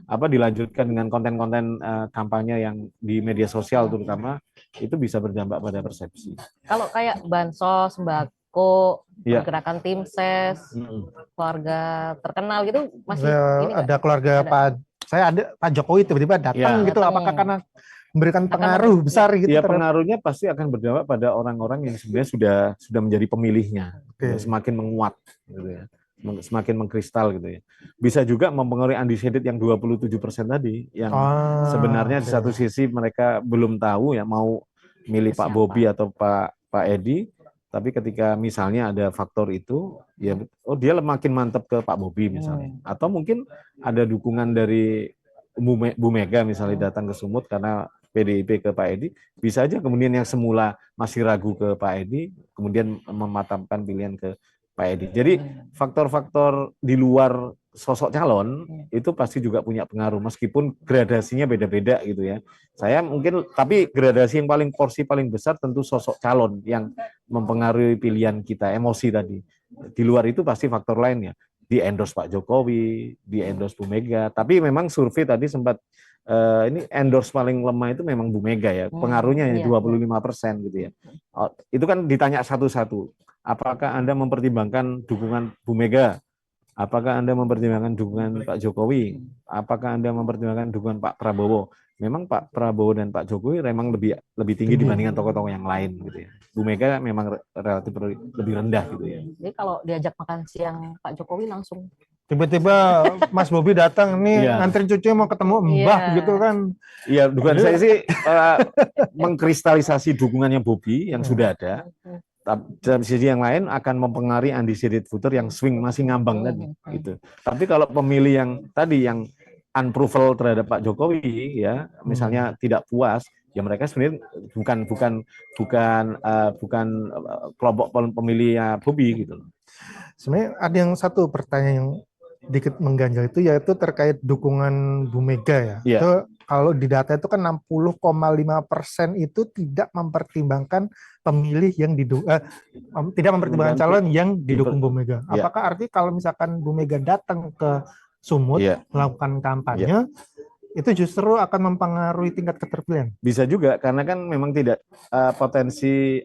dilanjutkan dengan konten-konten kampanye yang di media sosial terutama, itu bisa berdampak pada persepsi.
Kalau kayak bansos, sembako,
Ya.
gerakan tim ses, keluarga terkenal gitu masih ini
Ada keluarga Pak Jokowi tiba-tiba datang gitu, apakah karena memberikan pengaruh besar gitu?
Ya, pengaruhnya pasti akan berdampak pada orang-orang yang sebenarnya sudah menjadi pemilihnya, semakin menguat gitu ya, semakin mengkristal gitu ya. Bisa juga mempengaruhi undecided yang 27% tadi, yang sebenarnya di satu sisi mereka belum tahu ya mau milih Pak Bobi atau Pak Edi, tapi ketika misalnya ada faktor itu, ya dia makin mantap ke Pak Bobi misalnya, atau mungkin ada dukungan dari Bu Mega misalnya datang ke Sumut karena PDIP ke Pak Edi, bisa aja kemudian yang semula masih ragu ke Pak Edi, kemudian mematapkan pilihan ke Pak Edi. Jadi faktor-faktor di luar sosok calon itu pasti juga punya pengaruh, meskipun gradasinya beda-beda gitu ya. Tapi gradasi yang porsi paling besar tentu sosok calon yang mempengaruhi pilihan kita, emosi tadi. Di luar itu pasti faktor lainnya. Di endorse Pak Jokowi, di endorse Bu Mega. Tapi memang survei tadi sempat ini endorse paling lemah itu memang Bu Mega ya. Pengaruhnya hanya 25% gitu ya. Itu kan ditanya satu-satu. Apakah Anda mempertimbangkan dukungan Bu Mega? Apakah Anda mempertimbangkan dukungan Pak Jokowi? Apakah Anda mempertimbangkan dukungan Pak Prabowo? Memang Pak Prabowo dan Pak Jokowi memang lebih tinggi dibandingkan tokoh-tokoh yang lain gitu ya. Bu Mega memang relatif lebih rendah gitu ya.
Jadi kalau diajak makan siang Pak Jokowi langsung
tiba-tiba Mas Bobi datang nih, nganterin cucunya mau ketemu Mbah gitu kan.
Iya, dugaan saya sih mengkristalisasi dukungannya Bobi yang sudah ada. Dalam sisi yang lain akan mempengaruhi undecided voter yang swing masih ngambang tadi gitu. Tapi kalau pemilih yang tadi yang unapproval terhadap Pak Jokowi ya, misalnya tidak puas, ya mereka sebenarnya bukan kelompok pemilih Bobi gitu.
Sebenarnya ada satu pertanyaan yang dikit mengganjal itu, yaitu terkait dukungan Bu Mega ya. Itu kalau di data itu kan 60,5% itu tidak mempertimbangkan pemilih yang tidak mempertimbangkan calon yang didukung Bu Mega. Apakah artinya kalau misalkan Bu Mega datang ke Sumut melakukan kampanye, itu justru akan mempengaruhi tingkat keterpilihan?
Bisa juga, karena kan memang tidak potensi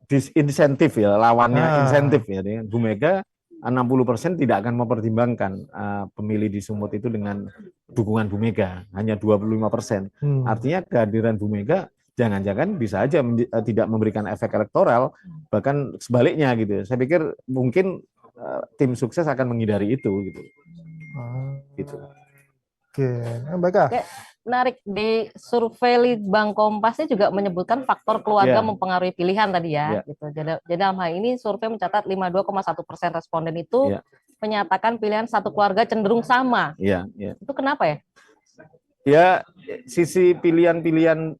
disinsentif ya, lawannya insentif ya. Bu Mega 60% tidak akan mempertimbangkan pemilih di Sumut itu dengan dukungan Bu Mega, hanya 25%. Artinya kehadiran Bu Mega jangan-jangan bisa aja tidak memberikan efek elektoral, bahkan sebaliknya gitu. Saya pikir mungkin tim sukses akan menghindari itu gitu. Gitu.
Oke, baiklah.
Menarik, di survei Litbang Kompasnya juga menyebutkan faktor keluarga mempengaruhi pilihan tadi ya. Gitu. Jadi dalam hal ini survei mencatat 52,1% responden itu menyatakan pilihan satu keluarga cenderung sama. Itu kenapa ya?
Ya, sisi pilihan-pilihan,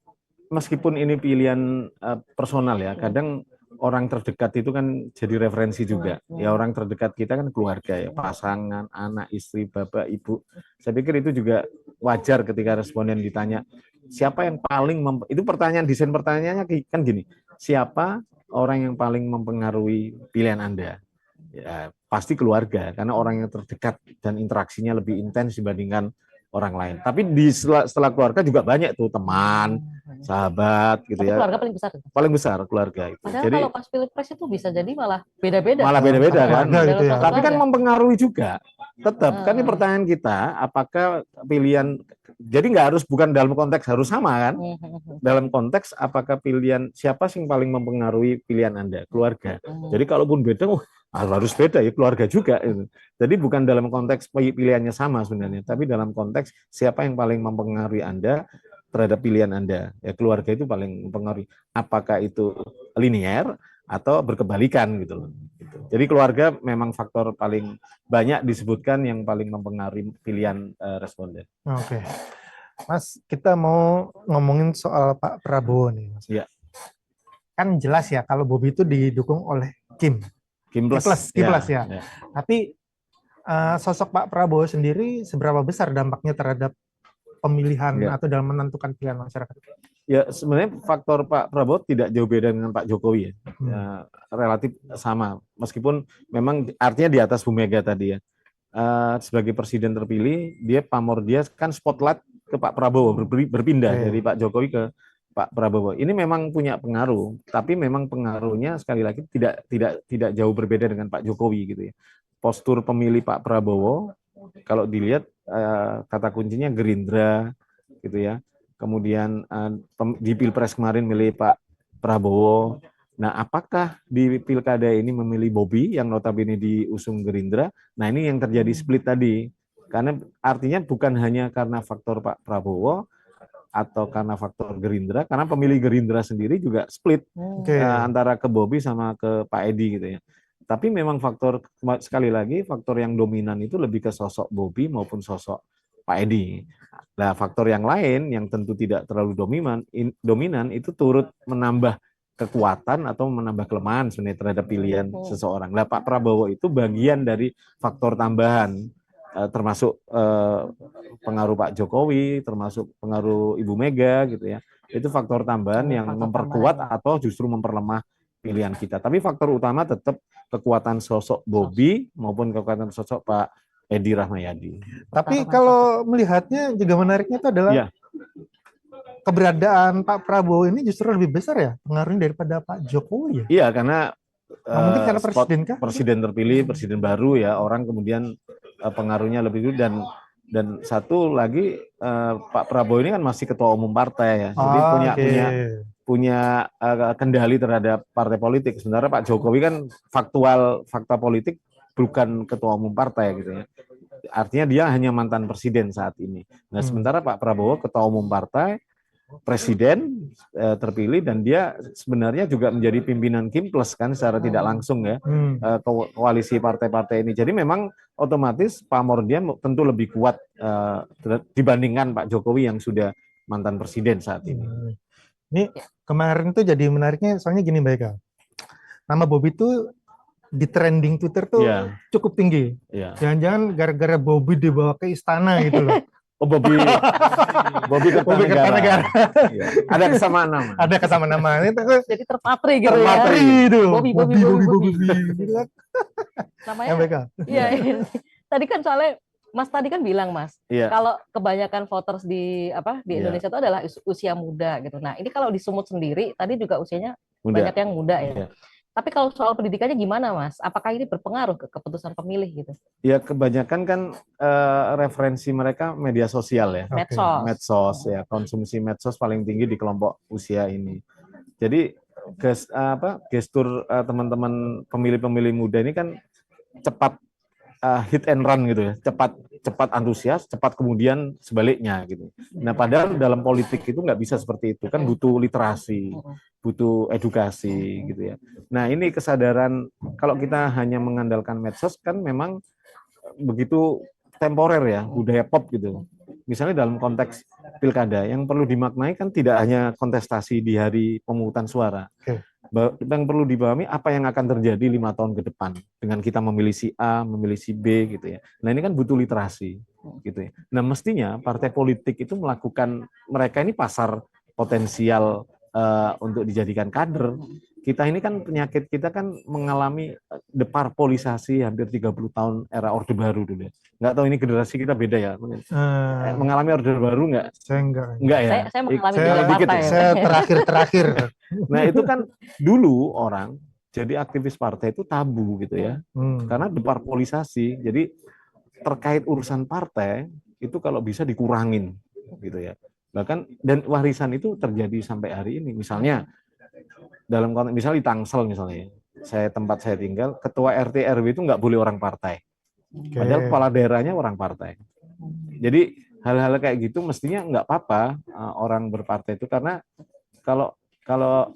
meskipun ini pilihan personal ya, kadang orang terdekat itu kan jadi referensi juga. Ya, orang terdekat kita kan keluarga ya, pasangan, anak, istri, bapak, ibu. Saya pikir itu juga wajar ketika responden ditanya siapa yang paling itu pertanyaan, desain pertanyaannya kan gini, siapa orang yang paling mempengaruhi pilihan Anda? Ya, pasti keluarga, karena orang yang terdekat dan interaksinya lebih intens dibandingkan orang lain. Tapi setelah keluarga juga banyak tuh teman, sahabat gitu.
Tapi
ya.
Keluarga paling besar.
Paling besar keluarga itu.
Padahal
jadi
kalau pas pilpres itu bisa jadi malah beda-beda.
Malah beda-beda kan.
Gitu ya.
Tapi kan mempengaruhi juga. Tetap kan ini pertanyaan kita, apakah pilihan, jadi bukan dalam konteks harus sama kan. Dalam konteks apakah pilihan siapa sih yang paling mempengaruhi pilihan Anda? Keluarga. Jadi kalaupun beda, harus beda ya, keluarga juga. Jadi bukan dalam konteks pilihannya sama sebenarnya, tapi dalam konteks siapa yang paling mempengaruhi Anda, terhadap pilihan Anda. Ya, keluarga itu paling mempengaruhi. Apakah itu linear atau berkebalikan gitu loh. Gitu. Jadi keluarga memang faktor paling banyak disebutkan yang paling mempengaruhi pilihan responden.
Oke. Mas, kita mau ngomongin soal Pak Prabowo nih, Mas.
Ya.
Kan jelas ya kalau Bobi itu didukung oleh Kim.
Kim plus
ya. Tapi sosok Pak Prabowo sendiri seberapa besar dampaknya terhadap pemilihan atau dalam menentukan pilihan masyarakat?
Ya, sebenarnya faktor Pak Prabowo tidak jauh beda dengan Pak Jokowi ya. Ya, relatif sama. Meskipun memang artinya di atas Bu Mega tadi ya. Sebagai presiden terpilih, pamor dia kan spotlight ke Pak Prabowo, berpindah dari Pak Jokowi ke Pak Prabowo. Ini memang punya pengaruh, tapi memang pengaruhnya sekali lagi tidak jauh berbeda dengan Pak Jokowi gitu ya. Postur pemilih Pak Prabowo kalau dilihat kata kuncinya Gerindra gitu ya. Kemudian di Pilpres kemarin milih Pak Prabowo. Nah, apakah di pilkada ini memilih Bobi yang notabene diusung Gerindra? Nah, ini yang terjadi split tadi. Karena artinya bukan hanya karena faktor Pak Prabowo atau karena faktor Gerindra, karena pemilih Gerindra sendiri juga split antara ke Bobi sama ke Pak Edi gitu ya. Tapi memang faktor, sekali lagi, faktor yang dominan itu lebih ke sosok Bobi maupun sosok Pak Edi. Nah, faktor yang lain yang tentu tidak terlalu dominan itu turut menambah kekuatan atau menambah kelemahan sebenarnya terhadap pilihan seseorang. Nah, Pak Prabowo itu bagian dari faktor tambahan, termasuk pengaruh Pak Jokowi, termasuk pengaruh Ibu Mega gitu ya. Itu faktor tambahan yang memperkuat atau justru memperlemah pilihan kita. Tapi faktor utama tetap kekuatan sosok Bobi maupun kekuatan sosok Pak Edi Rahmayadi.
Tapi kalau melihatnya juga menariknya itu adalah keberadaan Pak Prabowo ini justru lebih besar ya pengaruhnya daripada Pak Jokowi ya?
Iya, karena
mungkin karena presiden
terpilih, presiden baru ya, orang kemudian pengaruhnya lebih dulu dan satu lagi Pak Prabowo ini kan masih ketua umum partai ya, jadi punya kendali terhadap partai politik. Sementara Pak Jokowi kan fakta politik bukan ketua umum partai gitu ya. Artinya dia hanya mantan presiden saat ini. Nah, sementara Pak Prabowo ketua umum partai, presiden terpilih, dan dia sebenarnya juga menjadi pimpinan Kim Plus kan secara tidak langsung ya, koalisi partai-partai ini. Jadi memang otomatis pamor dia tentu lebih kuat dibandingkan Pak Jokowi yang sudah mantan presiden saat ini.
Ini kemarin tuh jadi menariknya soalnya gini Mbak Eka. Nama Bobi tuh di trending Twitter tuh cukup tinggi. Jangan-jangan gara-gara Bobi dibawa ke istana gitu loh.
Oh, Bobi Kertanegara. Ada kesamaan nama.
Ada kesamaan nama.
Jadi terpatri gitu
ya. Bobi.
Namanya. Iya. Tadi kan soalnya Mas tadi kan bilang Mas, kalau kebanyakan voters di Indonesia itu adalah usia muda gitu. Nah, ini kalau di Sumut sendiri tadi juga usianya banyak yang muda ya. Tapi kalau soal pendidikannya gimana, Mas? Apakah ini berpengaruh ke keputusan pemilih gitu?
Ya, kebanyakan kan referensi mereka media sosial ya. Medsos ya, konsumsi medsos paling tinggi di kelompok usia ini. Jadi gestur teman-teman pemilih-pemilih muda ini kan cepat hit and run gitu ya, cepat antusias, cepat kemudian sebaliknya gitu. Nah, padahal dalam politik itu nggak bisa seperti itu, kan butuh literasi, butuh edukasi gitu ya. Nah, ini kesadaran kalau kita hanya mengandalkan medsos kan memang begitu temporer ya, budaya pop gitu. Misalnya dalam konteks pilkada yang perlu dimaknai kan tidak hanya kontestasi di hari pemungutan suara. Yang perlu dipahami apa yang akan terjadi 5 tahun ke depan dengan kita memilih si A, memilih si B gitu ya. Nah, ini kan butuh literasi gitu ya. Nah, mestinya partai politik itu melakukan, mereka ini pasar potensial untuk dijadikan kader. Kita ini kan penyakit kita kan mengalami deparpolisasi hampir 30 tahun era Orde Baru dulu ya. Nggak tahu ini generasi kita beda ya. Mengalami Orde Baru nggak?
Saya
enggak ya.
Saya mengalami
dikit ya.
Saya terakhir.
Nah, itu kan dulu orang jadi aktivis partai itu tabu gitu ya. Karena deparpolisasi. Jadi terkait urusan partai itu kalau bisa dikurangin gitu ya. Bahkan dan warisan itu terjadi sampai hari ini. Misalnya dalam konteks misalnya di Tangsel misalnya, tempat saya tinggal, ketua RT RW itu nggak boleh orang partai. Padahal kepala daerahnya orang partai. Jadi hal-hal kayak gitu mestinya nggak apa-apa orang berpartai itu, karena kalau kalau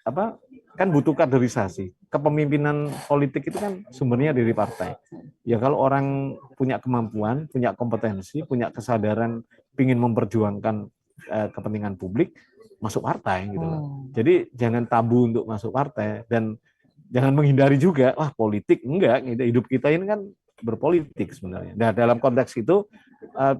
apa kan butuh kaderisasi. Kepemimpinan politik itu kan sumbernya dari partai. Ya kalau orang punya kemampuan, punya kompetensi, punya kesadaran ingin memperjuangkan kepentingan publik, masuk partai gitu loh. Jadi jangan tabu untuk masuk partai, dan jangan menghindari juga, wah politik enggak, gitu. Hidup kita ini kan berpolitik sebenarnya. Nah, dalam konteks itu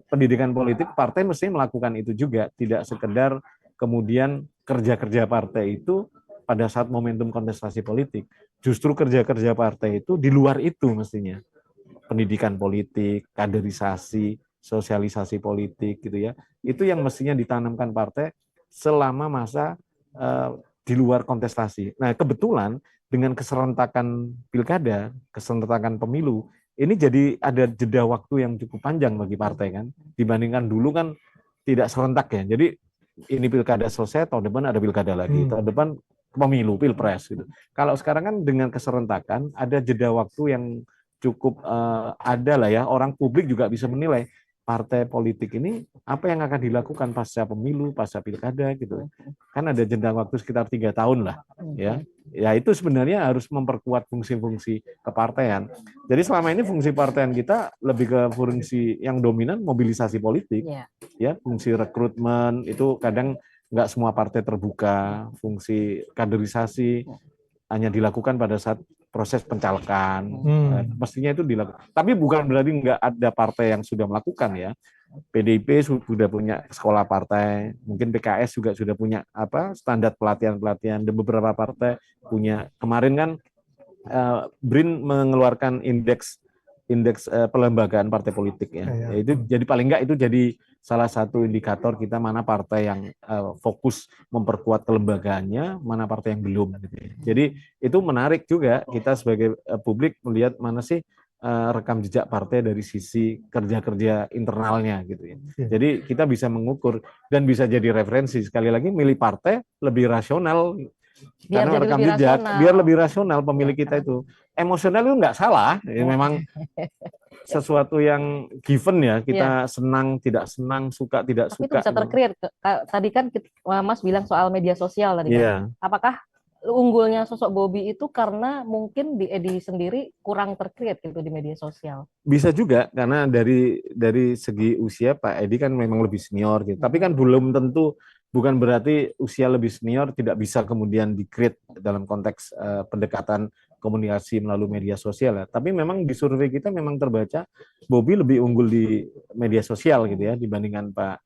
pendidikan politik, partai mesti melakukan itu juga, tidak sekedar kemudian kerja-kerja partai itu pada saat momentum kontestasi politik. Justru kerja-kerja partai itu di luar itu mestinya. Pendidikan politik, kaderisasi, sosialisasi politik gitu ya. Itu yang mestinya ditanamkan partai selama masa di luar kontestasi. Nah, kebetulan dengan keserentakan pilkada, keserentakan pemilu, ini jadi ada jeda waktu yang cukup panjang bagi partai kan, dibandingkan dulu kan tidak serentak ya. Jadi ini pilkada selesai, tahun depan ada pilkada lagi, tahun depan pemilu, pilpres gitu. Kalau sekarang kan dengan keserentakan ada jeda waktu yang cukup ada lah ya, orang publik juga bisa menilai partai politik ini apa yang akan dilakukan pasca pemilu, pasca pilkada gitu. Kan ada jeda waktu sekitar 3 tahun lah, ya. Ya itu sebenarnya harus memperkuat fungsi-fungsi kepartaian. Jadi selama ini fungsi partaian kita lebih ke fungsi yang dominan mobilisasi politik, ya, fungsi rekrutmen itu kadang nggak semua partai terbuka, fungsi kaderisasi hanya dilakukan pada saat proses pencalekan, mestinya itu dilakukan. Tapi bukan berarti nggak ada partai yang sudah melakukan ya. PDIP sudah punya sekolah partai, mungkin PKS juga sudah punya standar pelatihan-pelatihan, dan beberapa partai punya. Kemarin kan BRIN mengeluarkan indeks pelembagaan partai politik ya. Itu jadi paling nggak itu jadi salah satu indikator kita mana partai yang fokus memperkuat kelembagaannya, mana partai yang belum. Gitu ya. Jadi itu menarik juga kita sebagai publik melihat mana sih rekam jejak partai dari sisi kerja-kerja internalnya gitu ya. Jadi kita bisa mengukur dan bisa jadi referensi. Sekali lagi milih partai lebih rasional. Karena rekam jejak biar lebih rasional pemilih kita itu. Emosional itu nggak salah, ya, memang sesuatu yang given ya, kita senang, tidak senang, suka, tidak
tapi
suka.
Tapi itu bisa tercreate. Tadi kan Mas bilang soal media sosial tadi kan. Apakah unggulnya sosok Bobi itu karena mungkin di Edi sendiri kurang tercreate gitu di media sosial?
Bisa juga, karena dari segi usia Pak Edi kan memang lebih senior gitu. Tapi kan belum tentu, bukan berarti usia lebih senior tidak bisa kemudian di-create dalam konteks pendekatan komunikasi melalui media sosial ya. Tapi memang di survei kita memang terbaca Bobi lebih unggul di media sosial gitu ya dibandingkan Pak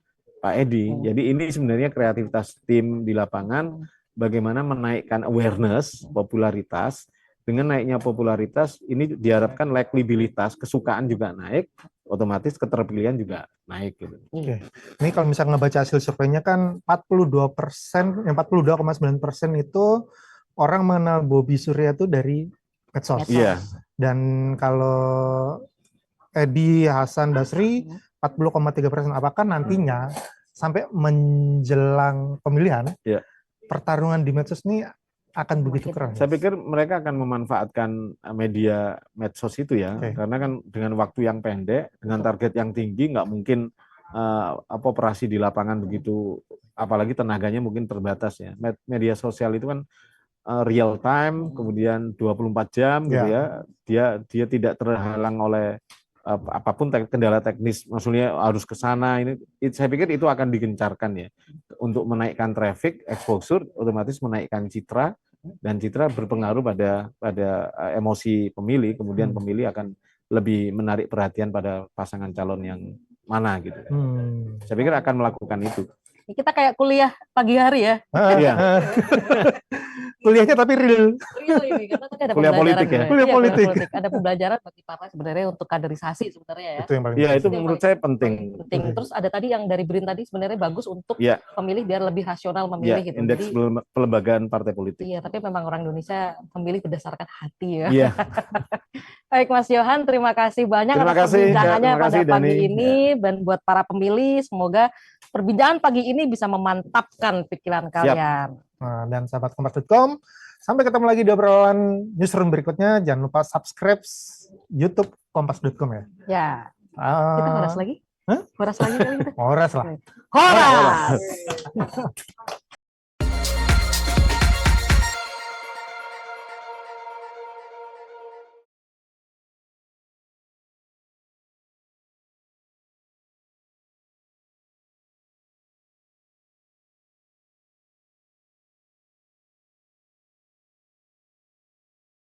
Edi. Jadi ini sebenarnya kreativitas tim di lapangan, bagaimana menaikkan awareness, popularitas. Dengan naiknya popularitas ini diharapkan likabilitas, kesukaan juga naik, otomatis keterpilihan juga naik gitu.
Oke. Ini kalau misalnya ngebaca hasil surveinya kan 42%, 42,9% itu orang mengenal Bobi Surya itu dari medsos.
Iya.
Dan kalau Edi Hasan Basri 40,3%. Apakah nantinya sampai menjelang pemilihan pertarungan di medsos ini akan begitu keras?
Saya pikir mereka akan memanfaatkan media medsos itu ya, karena kan dengan waktu yang pendek, dengan target yang tinggi, nggak mungkin operasi di lapangan begitu, apalagi tenaganya mungkin terbatas ya. Media sosial itu kan real time, kemudian 24 jam gitu ya, dia tidak terhalang oleh apapun kendala teknis, maksudnya harus ke sana. Saya pikir itu akan digencarkan ya untuk menaikkan traffic, exposure, otomatis menaikkan citra, dan citra berpengaruh pada emosi pemilih. Kemudian pemilih akan lebih menarik perhatian pada pasangan calon yang mana gitu. Saya pikir akan melakukan itu.
Kita kayak kuliah pagi hari ya.
Iya.
Kuliahnya tapi real.
Real ini, karena tadi ada
kuliah politik ya.
Kuliah politik.
Ada pembelajaran bagi partai sebenarnya untuk kaderisasi sebenarnya ya.
Itu yang paling
itu menurut saya penting.
Terus ada tadi yang dari BRIN tadi sebenarnya bagus untuk pemilih biar lebih rasional memilih gitu.
Indeks pelembagaan partai politik.
Iya, tapi memang orang Indonesia memilih berdasarkan hati ya.
Iya.
Baik Mas Yohan, terima kasih banyak atas perbincangannya pada pagi ini, dan buat para pemilih semoga perbincangan pagi ini bisa memantapkan pikiran kalian.
Nah, dan sahabat kompas.com, sampai ketemu lagi di obrolan newsroom berikutnya. Jangan lupa subscribe YouTube kompas.com ya.
Ya. Kita bahas lagi. Horas lagi kali kita.
Horas lah.
Horas.